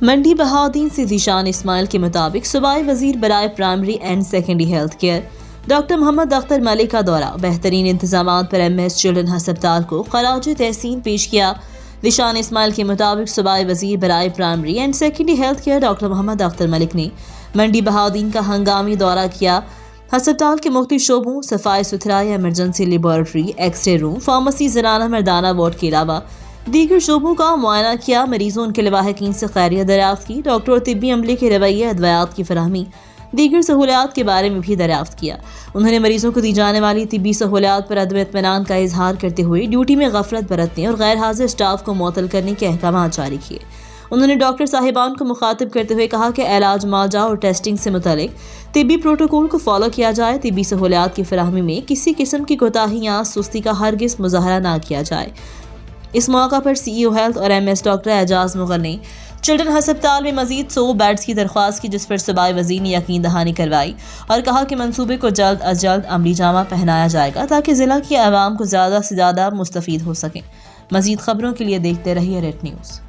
منڈی بہاؤدین سے ذیشان اسماعیل کے مطابق صوبائی وزیر برائے primary and secondary health care doctor Muhammad Akhtar Malik کا دورہ، بہترین انتظامات پر MS چلڈرن ہسپتال کو خراج تحسین پیش کیا۔ ذیشان اسماعیل کے مطابق صوبائی وزیر برائے primary and secondary health care doctor Muhammad Akhtar Malik نے منڈی بہاؤدین کا ہنگامی دورہ کیا۔ ہسپتال کے مختلف شعبوں، صفائی ستھرائی، ایمرجنسی لیبارٹری، ایکس رے روم، فارمیسی، زنانہ مردانہ وارڈ کے علاوہ دیگر شعبوں کا معائنہ کیا۔ مریضوں ان کے لواحقین سے خیریت دریافت کی۔ ڈاکٹر اور طبی عملے کے رویے، ادویات کی فراہمی، دیگر سہولیات کے بارے میں بھی دریافت کیا۔ انہوں نے مریضوں کو دی جانے والی طبی سہولیات پر عدم اطمینان کا اظہار کرتے ہوئے ڈیوٹی میں غفلت برتنے اور غیر حاضر اسٹاف کو معطل کرنے کے احکامات جاری کیے۔ انہوں نے ڈاکٹر صاحبان کو مخاطب کرتے ہوئے کہا کہ علاج، معالجہ اور ٹیسٹنگ سے متعلق طبی پروٹوکول کو فالو کیا جائے۔ طبی سہولیات کی فراہمی میں کسی قسم کی کوتاہی یا سستی کا ہرگز مظاہرہ نہ کیا جائے۔ اس موقع پر CEO ہیلتھ اور MS ڈاکٹر اعجاز مغل نے چلڈرن ہسپتال میں مزید 100 بیڈز کی درخواست کی، جس پر صوبائی وزیر نے یقین دہانی کروائی اور کہا کہ منصوبے کو جلد از جلد عملی جامہ پہنایا جائے گا تاکہ ضلع کی عوام کو زیادہ سے زیادہ مستفید ہو سکیں۔ مزید خبروں کے لیے دیکھتے رہیے ریٹ نیوز۔